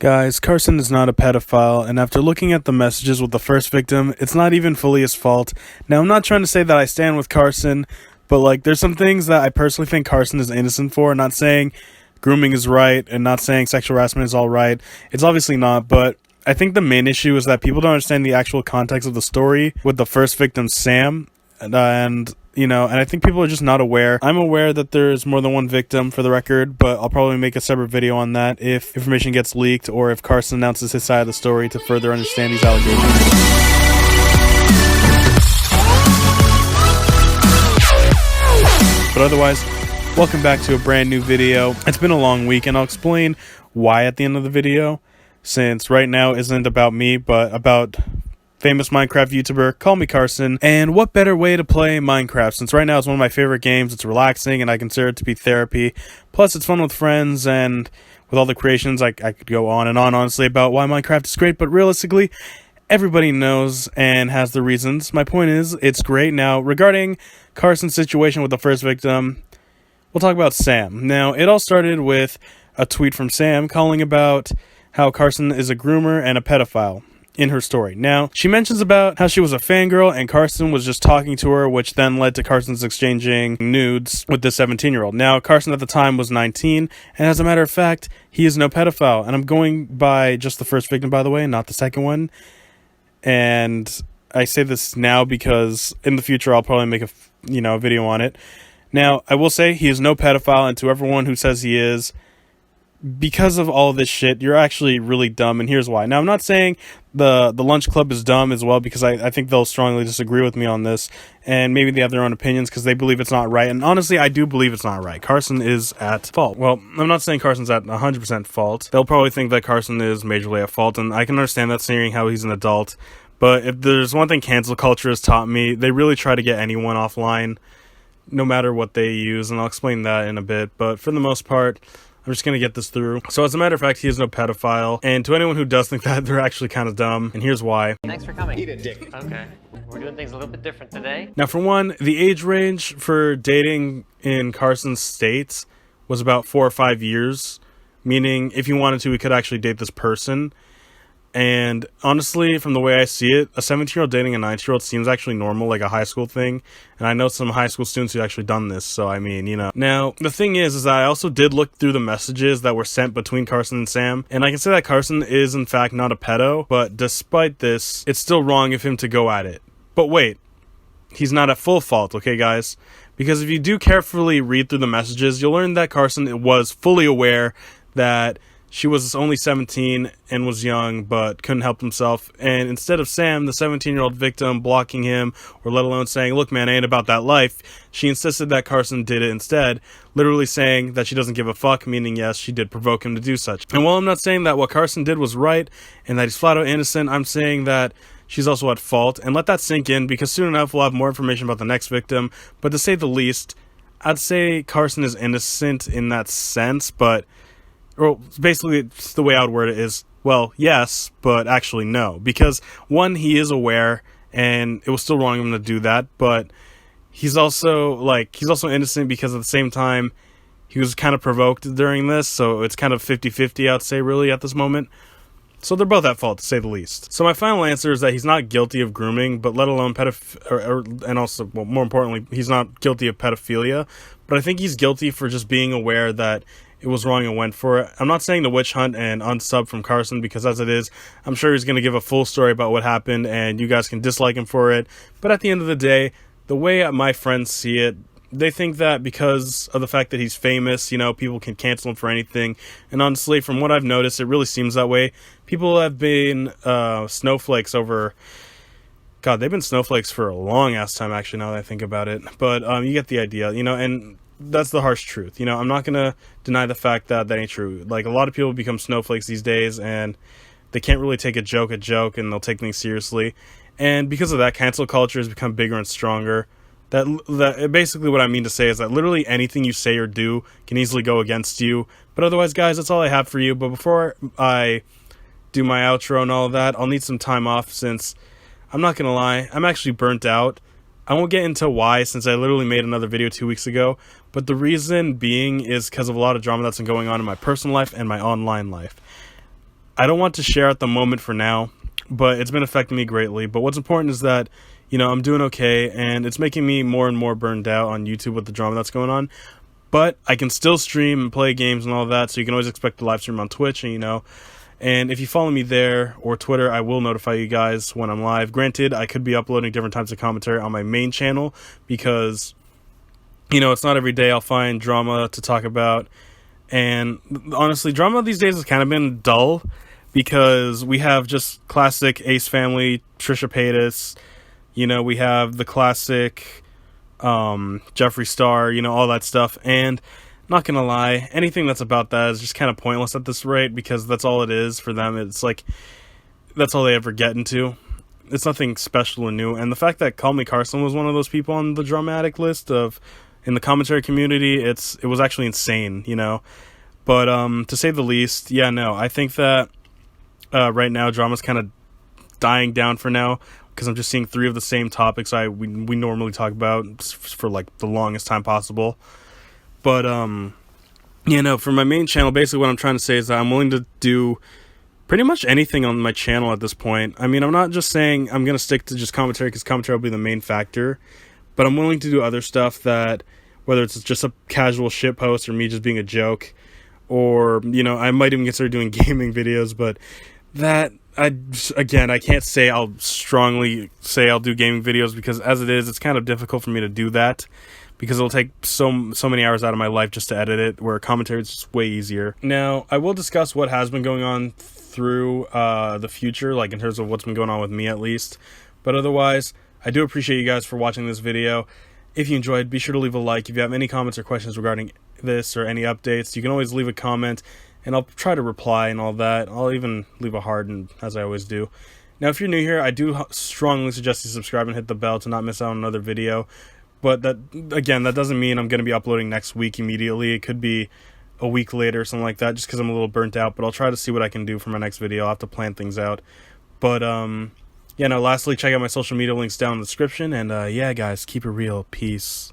Guys, Carson is not a pedophile, and after looking at the messages with the first victim, it's not even fully his fault. Now, I'm not trying to say that I stand with Carson, but there's some things that I personally think Carson is innocent for. Not saying grooming is right, and not saying sexual harassment is all right. It's obviously not, but I think the main issue is that people don't understand the actual context of the story with the first victim, Sam, and I think people are just not aware. I'm aware that there's more than one victim, for the record, but I'll probably make a separate video on that if information gets leaked or if Carson announces his side of the story to further understand these allegations. But otherwise, welcome back to a brand new video. It's been a long week, and I'll explain why at the end of the video, since right now isn't about me, but about famous Minecraft YouTuber CallMeCarson, and what better way to play Minecraft, since right now it's one of my favorite games. It's relaxing, and I consider it to be therapy. Plus, it's fun with friends, and with all the creations, I could go on and on, honestly, about why Minecraft is great, but realistically, everybody knows and has the reasons. My point is, it's great. Now, regarding Carson's situation with the first victim, we'll talk about Sam. Now, it all started with a tweet from Sam calling about how Carson is a groomer and a pedophile in her story. Now, she mentions about how she was a fangirl and Carson was just talking to her, which then led to Carson's exchanging nudes with the 17-year-old. Now, Carson at the time was 19, and as a matter of fact, he is no pedophile. And I'm going by just the first victim, by the way, not the second one. And I say this now because in the future I'll probably make a video on it. Now, I will say he is no pedophile, and to everyone who says he is, because of all of this shit, you're actually really dumb, and here's why. Now, I'm not saying the lunch club is dumb as well, because I think they'll strongly disagree with me on this, and maybe they have their own opinions because they believe it's not right, and honestly, I do believe it's not right. Carson is at fault. Well, I'm not saying Carson's at 100% fault. They'll probably think that Carson is majorly at fault, and I can understand that, seeing how he's an adult, but if there's one thing cancel culture has taught me, they really try to get anyone offline, no matter what they use, and I'll explain that in a bit, but for the most part, I'm just going to get this through. So as a matter of fact, he is no pedophile. And to anyone who does think that, they're actually kind of dumb. And here's why. Thanks for coming. Eat a dick. Okay. We're doing things a little bit different today. Now, for one, the age range for dating in Carson's state was about 4 or 5 years. Meaning, if you wanted to, we could actually date this person. And honestly, from the way I see it, a 17-year-old dating a 19-year-old seems actually normal, like a high school thing. And I know some high school students who actually done this, so I mean, Now, the thing is that I also did look through the messages that were sent between Carson and Sam, and I can say that Carson is, in fact, not a pedo, but despite this, it's still wrong of him to go at it. But wait, he's not at full fault, okay, guys? Because if you do carefully read through the messages, you'll learn that Carson was fully aware that she was only 17 and was young, but couldn't help himself. And instead of Sam, the 17-year-old victim, blocking him, or let alone saying, look, man, I ain't about that life, she insisted that Carson did it instead, literally saying that she doesn't give a fuck, meaning, yes, she did provoke him to do such. And while I'm not saying that what Carson did was right, and that he's flat out innocent, I'm saying that she's also at fault. And let that sink in, because soon enough we'll have more information about the next victim. But to say the least, I'd say Carson is innocent in that sense, but well, basically, it's the way I would word it is, well, yes, but actually no. Because, one, he is aware, and it was still wrong of him to do that, but he's also innocent because at the same time, he was kind of provoked during this, so it's kind of 50-50, I'd say, really, at this moment. So they're both at fault, to say the least. So my final answer is that he's not guilty of grooming, but let alone and also, well, more importantly, he's not guilty of pedophilia, but I think he's guilty for just being aware that it was wrong and went for it. I'm not saying to witch hunt and unsub from Carson, because as it is, I'm sure he's going to give a full story about what happened, and you guys can dislike him for it. But at the end of the day, the way my friends see it, they think that because of the fact that he's famous, people can cancel him for anything. And honestly, from what I've noticed, it really seems that way. People have been snowflakes over... God, they've been snowflakes for a long-ass time, actually, now that I think about it. But you get the idea, and that's the harsh truth. I'm not going to deny the fact that ain't true. Like, a lot of people become snowflakes these days, and they can't really take a joke, and they'll take things seriously. And because of that, cancel culture has become bigger and stronger. That basically what I mean to say is that literally anything you say or do can easily go against you. But otherwise, guys, that's all I have for you. But before I do my outro and all of that, I'll need some time off, since I'm not going to lie, I'm actually burnt out. I won't get into why, since I literally made another video 2 weeks ago, but the reason being is because of a lot of drama that's been going on in my personal life and my online life. I don't want to share at the moment for now, but it's been affecting me greatly. But what's important is that, I'm doing okay, and it's making me more and more burned out on YouTube with the drama that's going on. But I can still stream and play games and all of that, so you can always expect the live stream on Twitch, and if you follow me there or Twitter, I will notify you guys when I'm live. Granted, I could be uploading different types of commentary on my main channel because, it's not every day I'll find drama to talk about. And honestly, drama these days has kind of been dull because we have just classic Ace Family, Trisha Paytas, we have the classic Jeffree Star, all that stuff. And not gonna lie, anything that's about that is just kind of pointless at this rate because that's all it is for them. It's like, that's all they ever get into. It's nothing special and new. And the fact that CallMeCarson was one of those people on the dramatic list in the commentary community, it was actually insane, But to say the least, I think that right now drama's kind of dying down for now because I'm just seeing 3 of the same topics we normally talk about for like the longest time possible. But, for my main channel, basically what I'm trying to say is that I'm willing to do pretty much anything on my channel at this point. I mean, I'm not just saying I'm going to stick to just commentary because commentary will be the main factor, but I'm willing to do other stuff that, whether it's just a casual shit post or me just being a joke, or, I might even consider doing gaming videos, but that, I can't say I'll strongly say I'll do gaming videos because as it is, it's kind of difficult for me to do that. Because it'll take so many hours out of my life just to edit it, where commentary is just way easier. Now, I will discuss what has been going on through the future, like in terms of what's been going on with me at least. But otherwise, I do appreciate you guys for watching this video. If you enjoyed, be sure to leave a like. If you have any comments or questions regarding this or any updates, you can always leave a comment, and I'll try to reply and all that. I'll even leave a heart, as I always do. Now, if you're new here, I do strongly suggest you subscribe and hit the bell to not miss out on another video. But that doesn't mean I'm going to be uploading next week immediately. It could be a week later or something like that, just because I'm a little burnt out. But I'll try to see what I can do for my next video. I'll have to plan things out. But, lastly, check out my social media links down in the description. And, guys, keep it real. Peace.